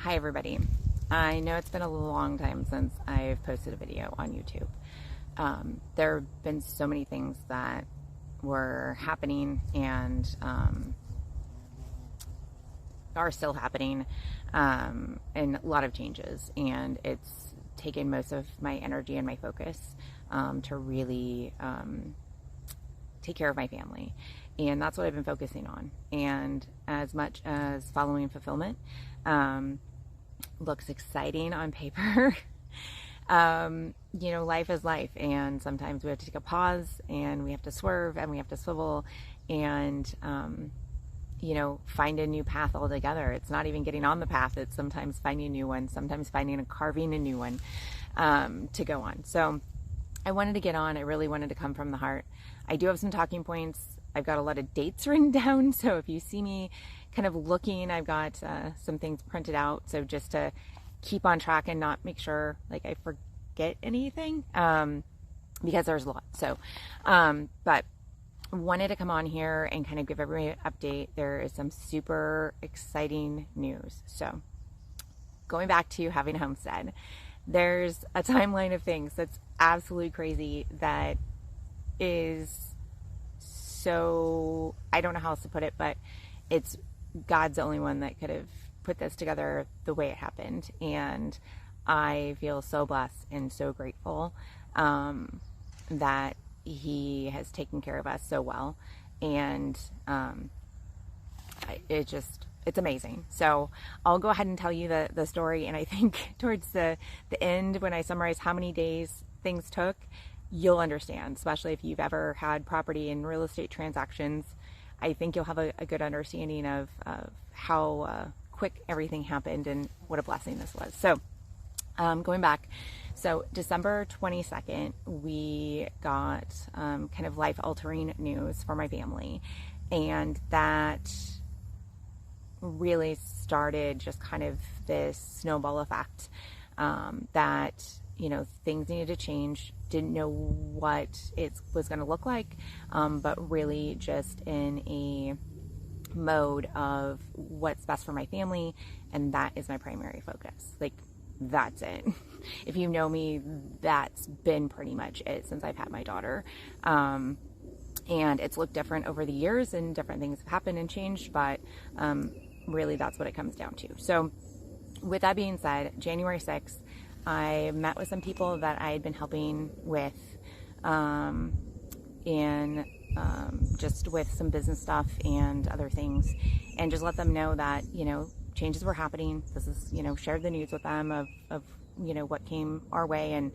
Hi everybody. I know it's been a long time since I've posted a video on YouTube. There have been so many things that were happening and are still happening, and a lot of changes, and it's taken most of my energy and my focus to really take care of my family, and that's what I've been focusing on. And as much as following fulfillment looks exciting on paper, life is life, and sometimes we have to take a pause, and we have to swerve, and we have to swivel, and find a new path altogether. It's not even getting on the path, it's sometimes finding a new one, sometimes finding and carving a new one to go on. So I wanted to get on. I really wanted to come from the heart. I do have some talking points. I've got a lot of dates written down, so if you see me kind of looking, I've got some things printed out, so just to keep on track and not make sure like I forget anything, because there's a lot. So but wanted to come on here and kind of give everybody an update. There is some super exciting news. So going back to having a homestead, there's a timeline of things that's absolutely crazy, that is so, I don't know how else to put it, but it's God's the only one that could have put this together the way it happened. And I feel so blessed and so grateful that He has taken care of us so well. And it's amazing. So I'll go ahead and tell you the story. And I think towards the end, when I summarize how many days things took, you'll understand, especially if you've ever had property and real estate transactions. I think you'll have a good understanding of how quick everything happened and what a blessing this was. So going back, so December 22nd, we got kind of life-altering news for my family, and that really started just kind of this snowball effect, that things needed to change. Didn't know what it was going to look like, but really just in a mode of what's best for my family, and that is my primary focus. Like, that's it. If you know me, that's been pretty much it since I've had my daughter. And it's looked different over the years, and different things have happened and changed, but really that's what it comes down to. So with that being said, January 6th, I met with some people that I had been helping with, just with some business stuff and other things, and just let them know that, changes were happening. This is, shared the news with them of what came our way, and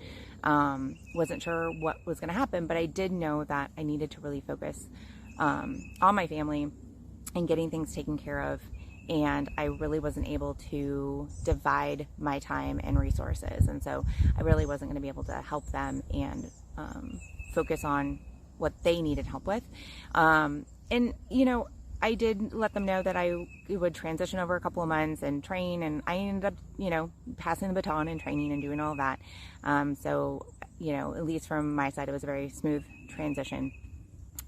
wasn't sure what was going to happen, but I did know that I needed to really focus on my family and getting things taken care of. And I really wasn't able to divide my time and resources. And so I really wasn't going to be able to help them and focus on what they needed help with. I did let them know that I would transition over a couple of months and train, and I ended up, passing the baton and training and doing all of that. So, at least from my side, it was a very smooth transition.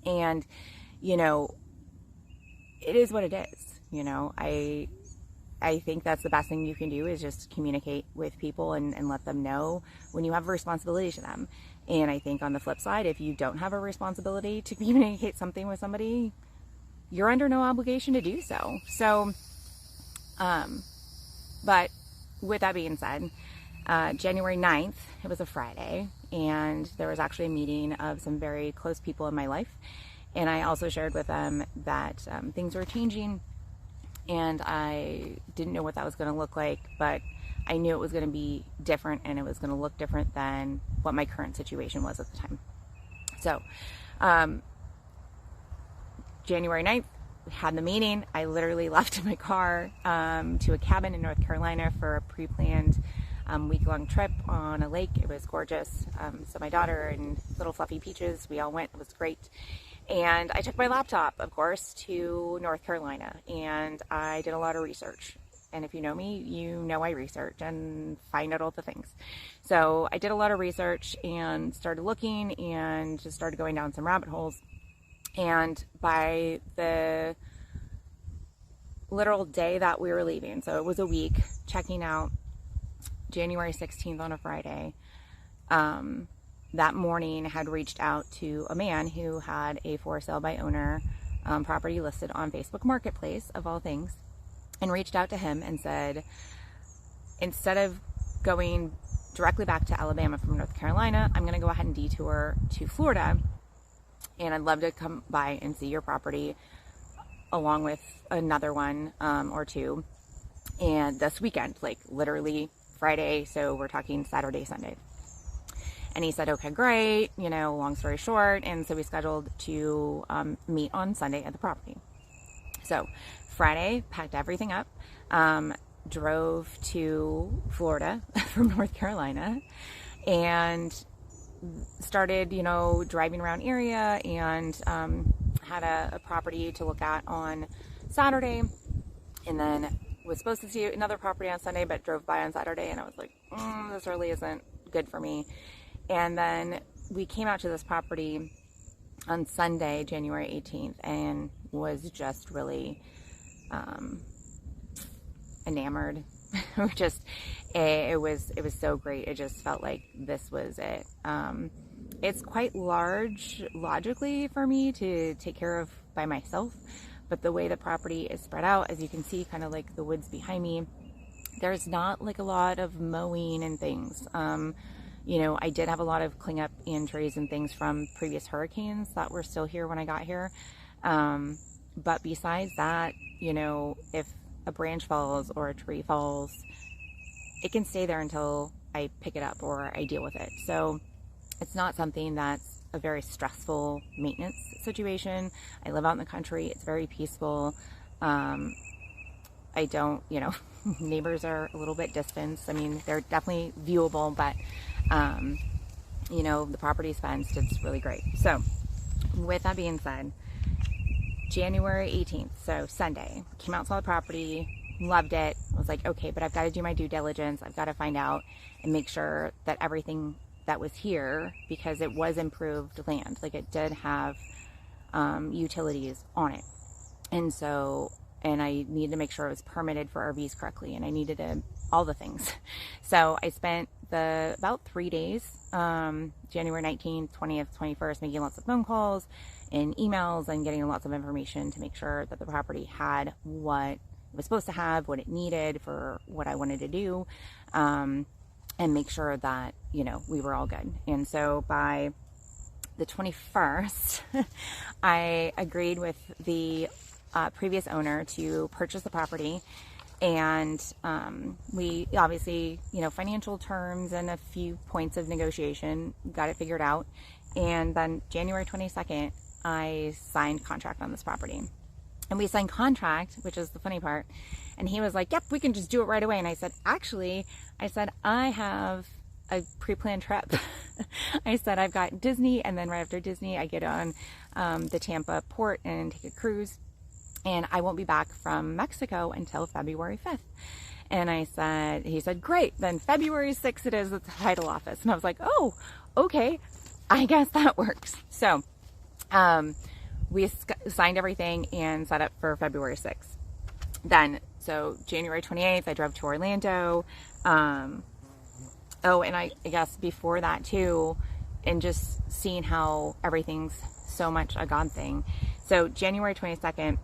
And, it is what it is. I think that's the best thing you can do, is just communicate with people and let them know when you have a responsibility to them. And I think on the flip side, if you don't have a responsibility to communicate something with somebody, you're under no obligation to do so. So, but with that being said, January 9th, it was a Friday, and there was actually a meeting of some very close people in my life. And I also shared with them that things were changing, and I didn't know what that was going to look like, but I knew it was going to be different, and it was going to look different than what my current situation was at the time. So, January 9th, we had the meeting. I literally left in my car to a cabin in North Carolina for a pre-planned week-long trip on a lake. It was gorgeous. So my daughter and little fluffy Peaches, we all went. It was great. And I took my laptop, of course, to North Carolina, and I did a lot of research. And if you know me, you know I research and find out all the things. So I did a lot of research and started looking and just started going down some rabbit holes. And by the literal day that we were leaving, so it was a week, checking out January 16th on a Friday, that morning had reached out to a man who had a for sale by owner property listed on Facebook Marketplace, of all things, and reached out to him and said, instead of going directly back to Alabama from North Carolina, I'm going to go ahead and detour to Florida, and I'd love to come by and see your property along with another one or two, and this weekend, like literally Friday, so we're talking Saturday, Sunday. And he said, okay, great, you know, long story short. And so we scheduled to meet on Sunday at the property. So Friday, packed everything up, drove to Florida from North Carolina, and started, you know, driving around area, and had a property to look at on Saturday, and then was supposed to see another property on Sunday, but drove by on Saturday, and I was like, this really isn't good for me. And then we came out to this property on Sunday, January 18th, and was just really enamored. It was so great. It just felt like this was it. It's quite large logically for me to take care of by myself, but the way the property is spread out, as you can see, kind of like the woods behind me, there's not like a lot of mowing and things. You know, I did have a lot of cleanup and trees and things from previous hurricanes that were still here when I got here. But besides that, you know, if a branch falls or a tree falls, it can stay there until I pick it up or I deal with it. So it's not something that's a very stressful maintenance situation. I live out in the country. It's very peaceful. I don't, you know, neighbors are a little bit distant. I mean, they're definitely viewable, but you know, the property's fenced. It's really great. So with that being said, January 18th, so Sunday, came out, saw the property, loved it. I was like, okay, but I've got to do my due diligence. I've got to find out and make sure that everything that was here, because it was improved land, like it did have utilities on it. And so, and I needed to make sure it was permitted for RVs correctly, and I needed all the things. So I spent about 3 days, January 19th, 20th, 21st, making lots of phone calls and emails and getting lots of information to make sure that the property had what it was supposed to have, what it needed for what I wanted to do, and make sure that, you know, we were all good. And so by the 21st, I agreed with the previous owner to purchase the property. And we obviously, you know, financial terms and a few points of negotiation, got it figured out. And then January 22nd, I signed contract on this property. And we signed contract, which is the funny part. And he was like, yep, we can just do it right away. And I said, actually, I have a pre-planned trip. I said, I've got Disney, and then right after Disney, I get on the Tampa port and take a cruise. And I won't be back from Mexico until February 5th. And he said, great, then February 6th it is at the title office. And I was like, oh, okay, I guess that works. So we signed everything and set up for February 6th. Then, so January 28th, I drove to Orlando. Oh, and I guess before that too, and just seeing how everything's so much a God thing. So January 22nd,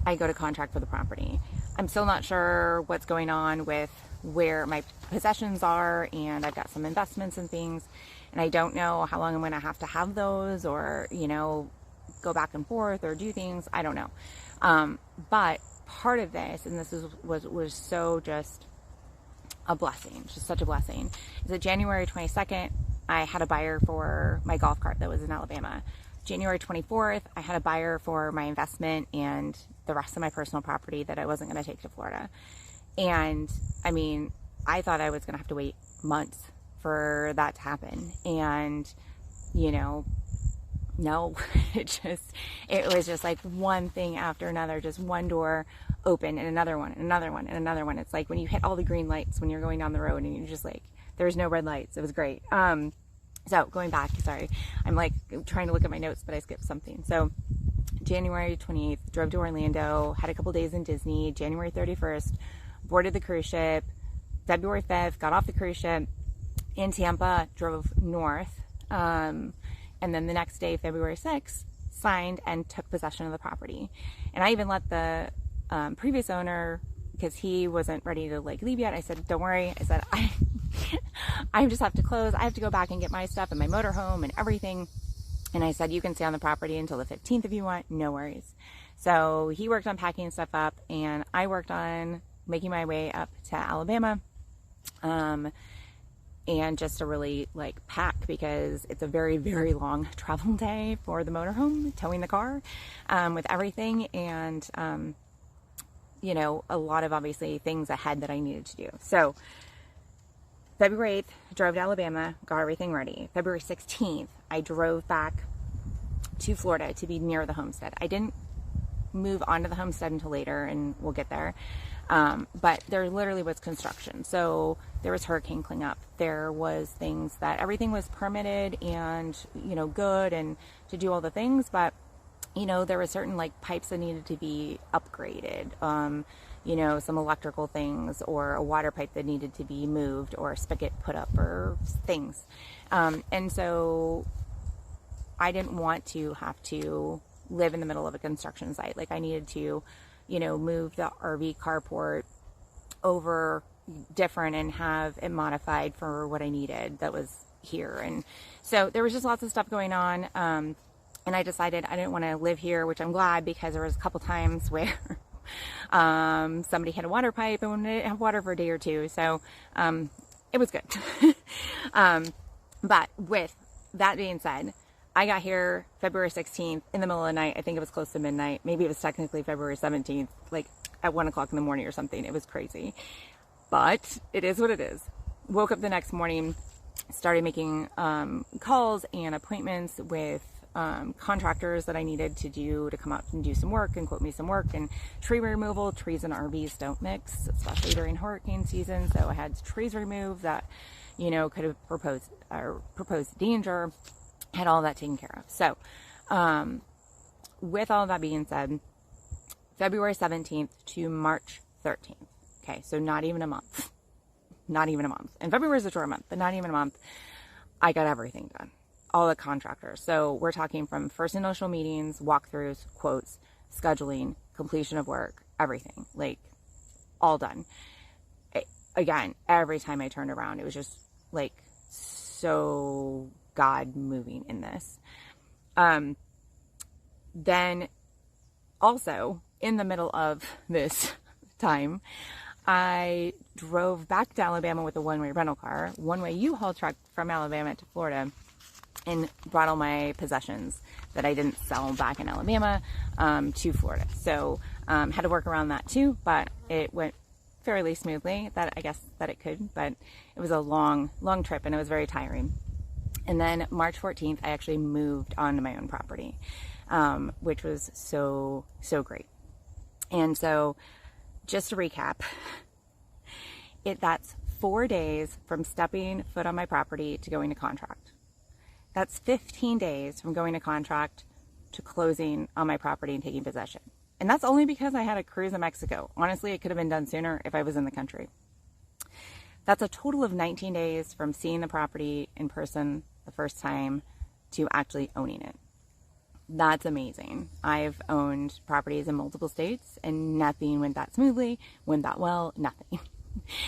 I go to contract for the property. I'm still not sure what's going on with where my possessions are, and I've got some investments and things, and I don't know how long I'm going to have those, or, you know, go back and forth or do things. I don't know. But part of this, and this was so just a blessing, just such a blessing, is that January 22nd, I had a buyer for my golf cart that was in Alabama. January 24th, I had a buyer for my investment and the rest of my personal property that I wasn't going to take to Florida. And I mean, I thought I was going to have to wait months for that to happen. And, you know, no, it was just like one thing after another, just one door open and another one and another one and another one. It's like when you hit all the green lights when you're going down the road and you're just like, there's no red lights. It was great. So going back, sorry, I'm like trying to look at my notes, but I skipped something. So January 28th, drove to Orlando, had a couple days in Disney. January 31st, boarded the cruise ship. February 5th, got off the cruise ship in Tampa, drove north. And then the next day, February 6th, signed and took possession of the property. And I even let the previous owner, because he wasn't ready to like leave yet, I said, don't worry. I said, I just have to close. I have to go back and get my stuff and my motorhome and everything. And I said, you can stay on the property until the 15th if you want, no worries. So he worked on packing stuff up, and I worked on making my way up to Alabama. And just to really like pack, because it's a very, very long travel day for the motorhome, towing the car, with everything. And, you know, a lot of obviously things ahead that I needed to do. So February 8th, drove to Alabama, got everything ready. February 16th, I drove back to Florida to be near the homestead. I didn't move onto the homestead until later, and we'll get there. But there literally was construction. So there was hurricane cleanup. There was things that everything was permitted and, you know, good and to do all the things. But, you know, there were certain like pipes that needed to be upgraded. You know, some electrical things, or a water pipe that needed to be moved, or a spigot put up, or things. And so I didn't want to have to live in the middle of a construction site. Like I needed to, you know, move the RV carport over different and have it modified for what I needed that was here. And so there was just lots of stuff going on. And I decided I didn't want to live here, which I'm glad, because there was a couple times where somebody hit a water pipe and we didn't have water for a day or two. So it was good. But with that being said, I got here February 16th in the middle of the night. I think it was close to midnight. Maybe it was technically February 17th, like at 1 o'clock in the morning or something. It was crazy, but it is what it is. Woke up the next morning, started making calls and appointments with contractors that I needed to come out and do some work and quote me some work. And tree removal, trees and RVs don't mix, especially during hurricane season. So I had trees removed that, you know, could have proposed danger. Had all that taken care of. So, with all that being said, February 17th to March 13th. Okay, so not even a month. Not even a month. And February is a short month, but not even a month. I got everything done. All the contractors. So we're talking from first initial meetings, walkthroughs, quotes, scheduling, completion of work, everything. Like, all done. Again, every time I turned around, it was just like so God moving in this. Then also in the middle of this time, I drove back to Alabama with a one-way rental car, one-way U-Haul truck from Alabama to Florida, and brought all my possessions that I didn't sell back in Alabama to Florida. So had to work around that too, but it went fairly smoothly. That I guess that it could, but it was a long trip and it was very tiring. And then March 14th, I actually moved onto my own property, which was so great. And so just to recap, that's 4 days from stepping foot on my property to going to contract. That's 15 days from going to contract to closing on my property and taking possession. And that's only because I had a cruise in Mexico. Honestly, it could have been done sooner if I was in the country. That's a total of 19 days from seeing the property in person the first time to actually owning it. That's amazing. I've owned properties in multiple states and nothing went that smoothly, went that well, nothing.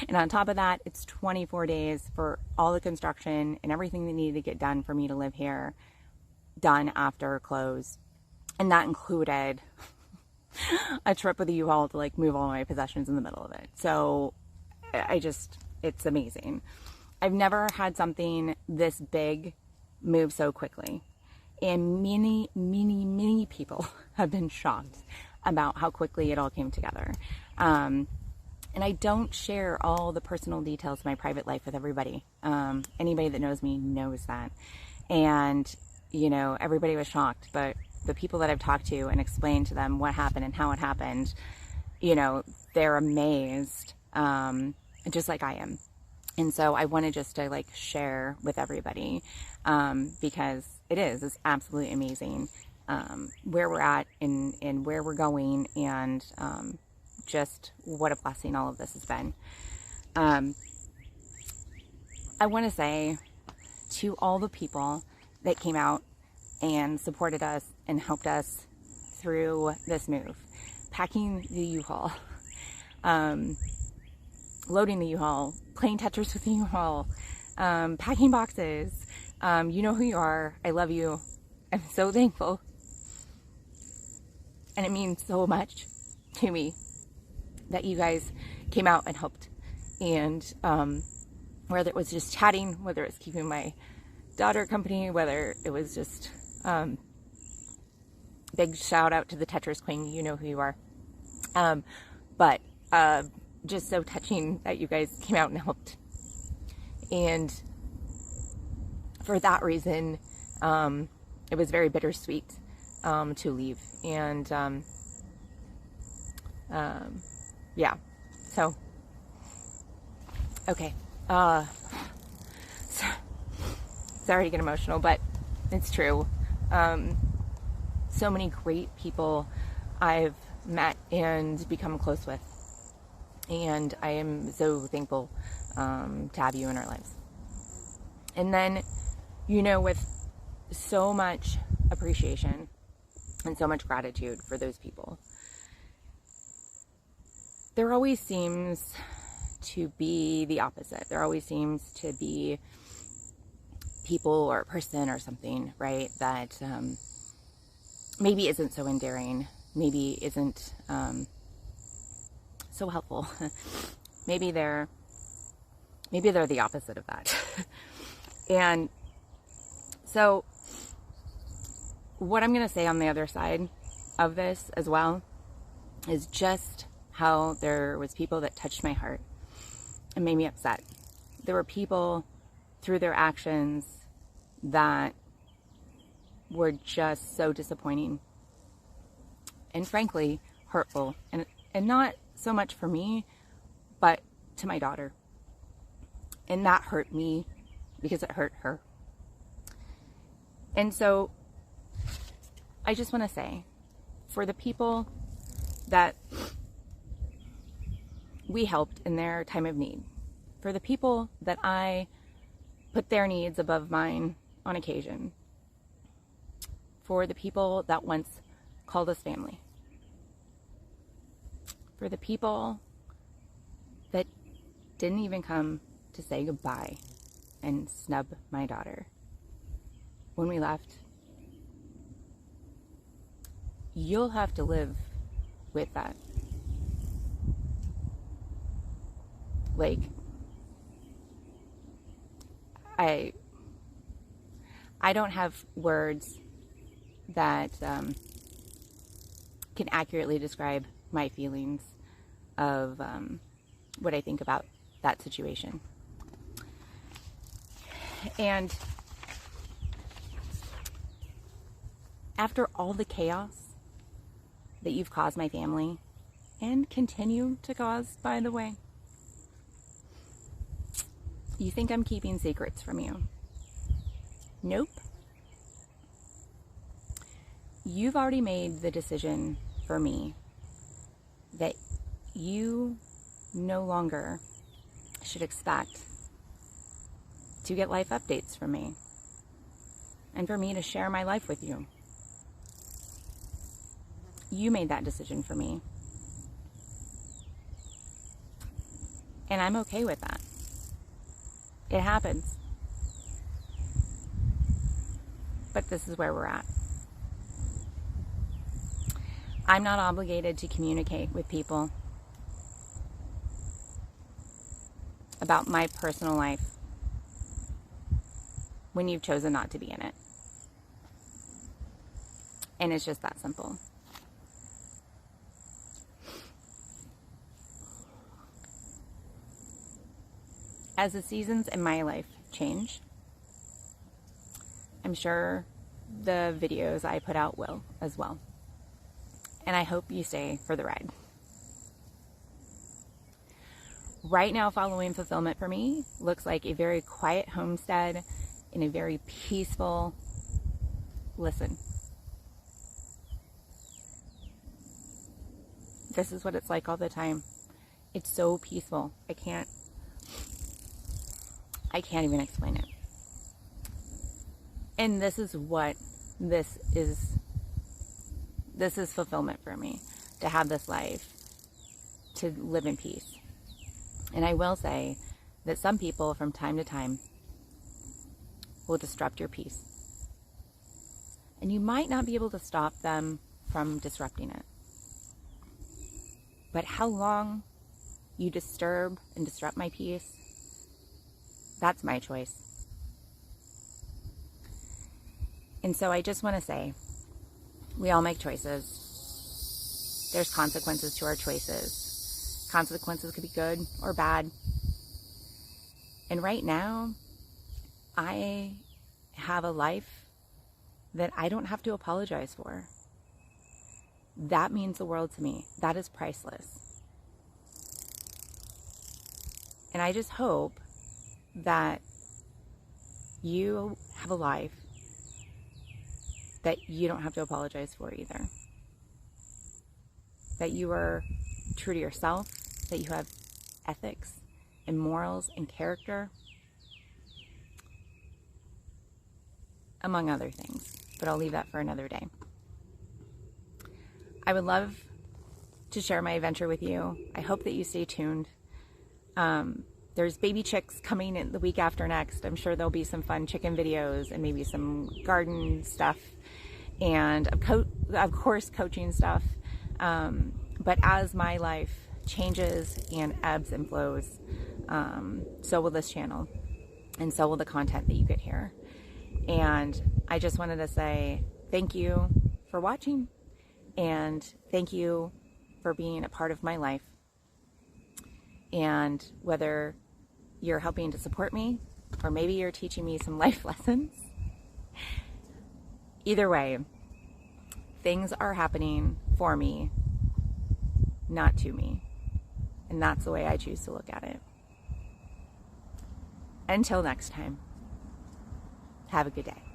And on top of that, it's 24 days for all the construction and everything that needed to get done for me to live here, done after close. And that included a trip with a U-Haul to like move all my possessions in the middle of it. So it's amazing. I've never had something this big move so quickly. And many people have been shocked about how quickly it all came together. And I don't share all the personal details of my private life with everybody. Anybody that knows me knows that. And, you know, everybody was shocked, but the people that I've talked to and explained to them what happened and how it happened, you know, they're amazed, just like I am. And so I wanted just to like share with everybody, because it's absolutely amazing. where we're at and where we're going, and just what a blessing all of this has been. I want to say to all the people that came out and supported us and helped us through this move, packing the U-Haul, loading the U-Haul, playing Tetris with the U-Haul, packing boxes. You know who you are. I love you. I'm so thankful. And it means so much to me that you guys came out and helped. And whether it was just chatting, whether it was keeping my daughter company, whether it was just big shout out to the Tetris Queen, you know who you are. But just so touching that you guys came out and helped. And for that reason, it was very bittersweet to leave. And yeah, so okay. Sorry to get emotional, but it's true. So many great people I've met and become close with, and I am so thankful to have you in our lives. And then, you know, with so much appreciation and so much gratitude for those people, there always seems to be the opposite. There always seems to be people or a person or something, right, that maybe isn't so endearing, maybe isn't so helpful. maybe they're the opposite of that. And so what I'm going to say on the other side of this as well is just how there was people that touched my heart and made me upset. There were people through their actions that were just so disappointing and frankly hurtful, and not so much for me, but to my daughter. And that hurt me because it hurt her. And so I just want to say, for the people that we helped in their time of need, for the people that I put their needs above mine on occasion, for the people that once called us family, for the people that didn't even come to say goodbye and snub my daughter when we left, you'll have to live with that. Like, I don't have words that can accurately describe my feelings of what I think about that situation. And after all the chaos that you've caused my family, and continue to cause, by the way, you think I'm keeping secrets from you? Nope. You've already made the decision for me that you no longer should expect to get life updates from me and for me to share my life with you. You made that decision for me. And I'm okay with that. It happens. But this is where we're at. I'm not obligated to communicate with people about my personal life when you've chosen not to be in it. And it's just that simple. As the seasons in my life change, I'm sure the videos I put out will as well. And I hope you stay for the ride. Right now, following fulfillment for me looks like a very quiet homestead in a very peaceful, listen, this is what it's like all the time. It's so peaceful. I can't even explain it. And this is what this is fulfillment for me, to have this life, to live in peace. And I will say that some people from time to time will disrupt your peace. And you might not be able to stop them from disrupting it. But how long you disturb and disrupt my peace, that's my choice. And so I just want to say, we all make choices. There's consequences to our choices. Consequences could be good or bad. And right now, I have a life that I don't have to apologize for. That means the world to me. That is priceless. And I just hope that you have a life that you don't have to apologize for either. That you are true to yourself, that you have ethics and morals and character, among other things. But I'll leave that for another day. I would love to share my adventure with you. I hope that you stay tuned. There's baby chicks coming in the week after next. I'm sure there'll be some fun chicken videos and maybe some garden stuff and of course coaching stuff. But as my life changes and ebbs and flows, so will this channel, and so will the content that you get here. And I just wanted to say thank you for watching, and thank you for being a part of my life. And whether you're helping to support me, or maybe you're teaching me some life lessons, either way, things are happening for me, not to me. And that's the way I choose to look at it. Until next time, have a good day.